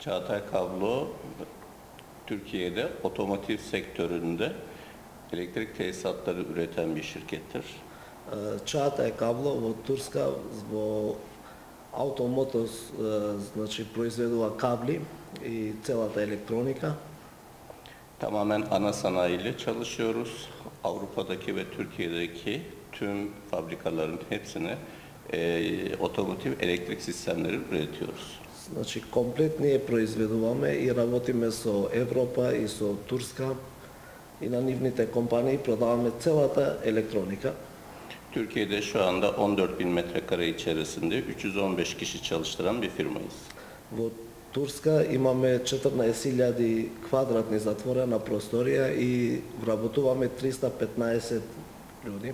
Çağatay Kablo, Türkiye'de otomotiv sektöründe elektrik tesisatları üreten bir şirkettir. Čaata Kablo во Турска во Automotos, значи произведува кабли и целата електроника. Tamamen ana sanayiyle çalışıyoruz. Avrupa'daki ve Türkiye'deki tüm fabrikaların hepsine otomotiv elektrik sistemleri üretiyoruz. Значи комплет ние произведуваме и работиме со Европа и со Турска и на нивните компании продаваме целата електроника. Türkiye'de şu anda 14.000 metrekare içerisinde 315 kişi çalıştıran bir firmayız. Во Турска имаме 14.000 квадратни затворена просторија и вработуваме 315 луѓе.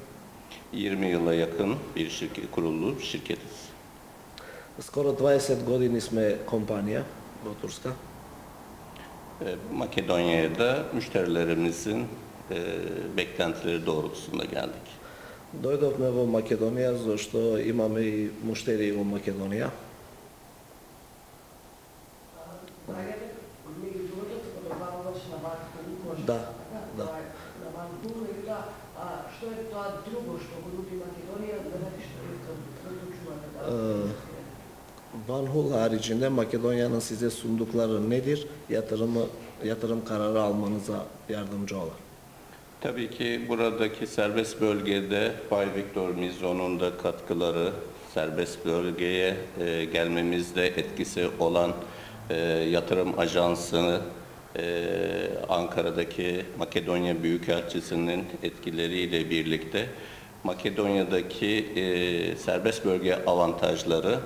20 yıla yakın bir kurulu bir şirketiz. Скоро 20 години сме компанија во Турска. Makedonya'ya da müşterilerimizin beklentileri doğrultusunda geldik. Дојдовме во Македонија зашто имаме и муштери во Македонија. Да, да. Што е тоа друго што го нуди Македонија, да не што е тоа Vanhul haricinde Makedonya'nın size sundukları nedir? Yatırım kararı almanıza yardımcı olan. Tabii ki buradaki serbest bölgede Bay Viktor Mizon'un da katkıları, serbest bölgeye gelmemizde etkisi olan yatırım ajansını, Ankara'daki Makedonya Büyükelçisi'nin etkileriyle birlikte Makedonya'daki serbest bölge avantajları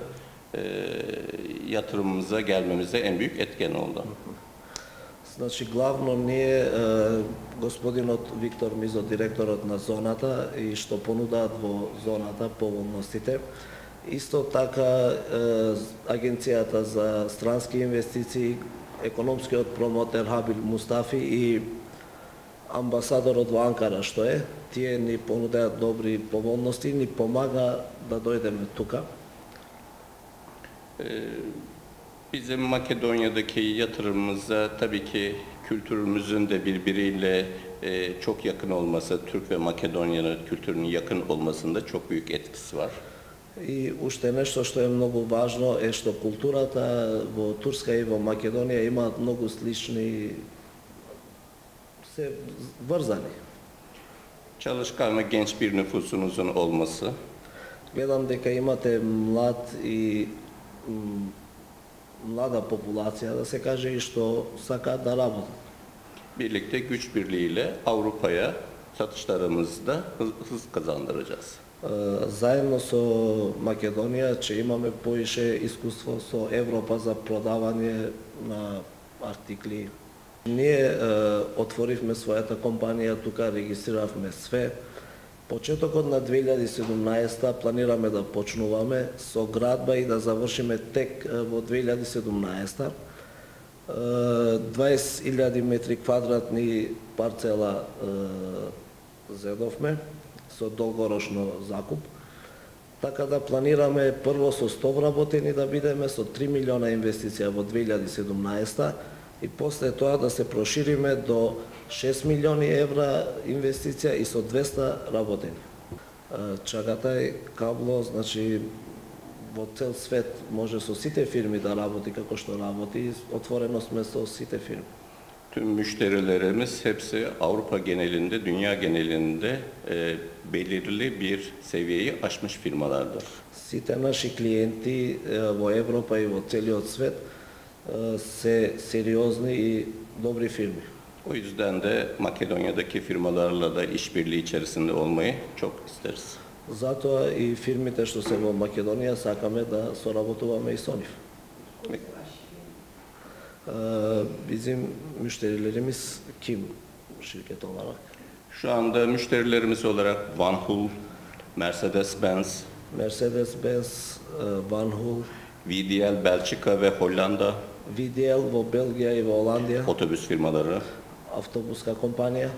yatırımımıza gelmemize en büyük etken oldu. Значи главно ние господинот Виктор Мизо, директорот на зоната и што понудаат во зоната поволностите. Исто така агенцијата за странски инвестиции, економскиот промотер Хабил Мустафи и амбасадорот во Анкара што е, тие ни понудаат добри поволности, ни помага да дојдеме тука. Bizim Makedonya'daki yatırımımıza tabii ki kültürümüzün de birbiriyle çok yakın olması, Türk ve Makedonya'nın kültürünün yakın olmasında çok büyük etkisi var. И уште нешто што е многу важно е што културата во Турска и во Македонија имаат многу слични, се врзани. Çalışkan ve genç bir nüfusunuzun olması, Гледам дека имате млад и млада популација, да се каже, и што сакаат да работат. birlikte güç birliğiyle Avrupa'ya satışlarımızda hız kazandıracağız. Заедно со Македонија че имаме поише искуство со Европа за продавање на артикли. Ние отворивме својата компанија, тука регистрировавме све. Почетокот на 2017 планираме да почнуваме со градба и да завршиме тек во 2017. 20.000 метри квадратни парцела зедовме со долгорочно закуп. Така да планираме прво со 100 вработени да бидеме со 3 милиона инвестиција во 2017 и после тоа да се прошириме до 6 милиони евра инвестиција и со 200 работени. Чагатај Кабло, значи во цел свет може со сите фирми да работи како што работи, отворено сме со сите фирми. Tüm müşterilerimiz hepsi Avrupa genelinde, dünya genelinde belirli bir seviyeyi aşmış firmalardır. Сите наши клиенти во Европа и во целиот свет се сериозни и добри фирми. O yüzden de Makedonya'daki firmalarla da işbirliği içerisinde olmayı çok isteriz. Затоа и фирмите што се во Македонија сакаме да соработуваме и со нив. Bizim müşterilerimiz kim şirket olarak? Şu anda müşterilerimiz olarak Van Hool, Mercedes-Benz, Mercedes-Benz, Van Hool, VDL Belçika ve Hollanda VDL во Белгија и во Оландија, otobüs firmaları, автобуска компанија,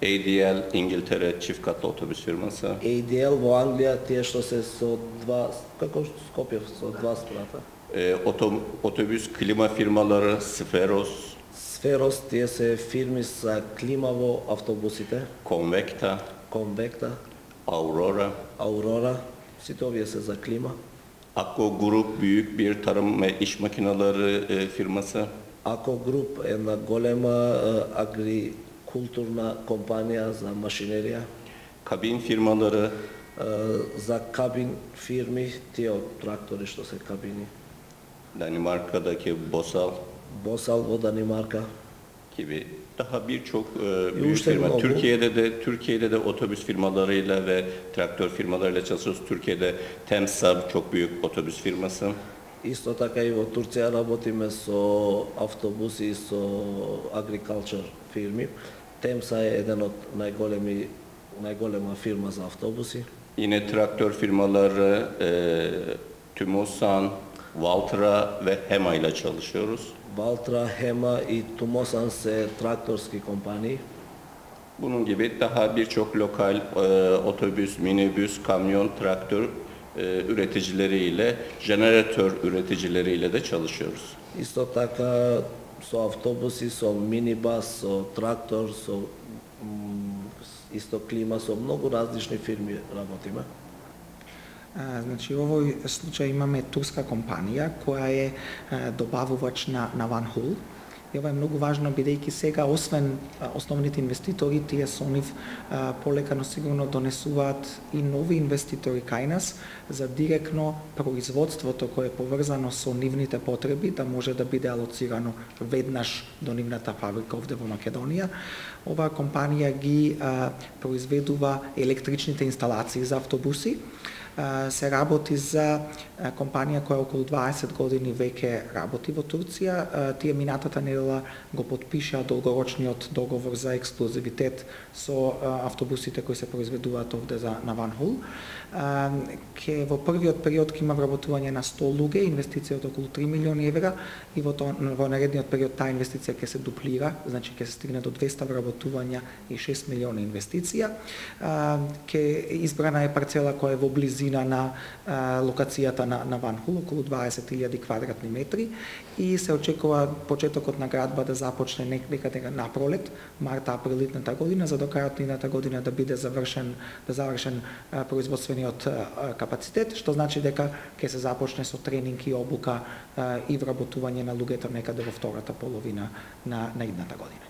ADL İngiltere çift katlı otobüs firması, ADL во Англија, тие што се со два, како Скопје, со два спрата. Otobüs klima firmaları Sferos, Сферос, тие се фирми за клима во автобусите, Convecta, Конвекта, Aurora. Аурора, сите овие се за клима. Akko Grup büyük bir tarım ve iş makineleri firması. Ако груп е една голема агрикултурна компанија за машинерија, Kabin firmaları за кабин фирми, тие од трактори што се кабини. Danimarka'daki Bosal Босал во Данимарка, gibi daha birçok büyük Yuştekin firma. oldu. Türkiye'de de otobüs firmalarıyla ve traktör firmalarıyla çalışıyoruz. Türkiye'de Temsab çok büyük otobüs firması. исто така и во Турција работиме со автобуси и со агрикалчар фирми. Темса е еден од најголема фирма за автобуси. Yine traktör firmaları Tümosan, Valtra ve Hema ile çalışıyoruz. Валтра, Хема и Тумосан се тракторски компании. Bunun gibi daha birçok lokal otobüs, minibüs, kamyon, traktör üreticileriyle, jeneratör üreticileriyle de çalışıyoruz. Исто така со автобуси, со минибас, со трактор, со исто клима, со многу различни фирми работиме. Значи, во овој случај имаме турска компанија која е добавувач на Ван Хул. И ова е многу важно, бидејќи сега, освен основните инвеститори, тие со нив полека, но сигурно донесуваат и нови инвеститори кај нас за директно производството кое е поврзано со нивните потреби, да може да биде алоцирано веднаш до нивната фабрика овде во Македонија. Оваа компанија ги произведува електричните инсталации за автобуси. Се работи за компанија која околу 20 години веќе работи во Турција. Тие минатата недела го потпишаа долгорочниот договор за ексклузивитет со автобусите кои се произведуваат овде на Ван Хул. Во првиот период ќе има вработување на 100 луѓе, инвестиција од околу 3 милиони евра, и во наредниот период таа инвестиција ќе се дуплира, значи ќе се стигне до 200 вработувања и 6 милиони инвестиција. Избрана е парцела која е во близина на локацијата на Ван Хул, околу 20.000 квадратни метри, и се очекува почетокот на градба да започне некаде на пролет, март-април идната година, за до крајот на идната година да биде завршен производствениот капацитет, што значи дека ќе се започне со тренинг и обука и вработување на луѓето некаде во втората половина на идната година.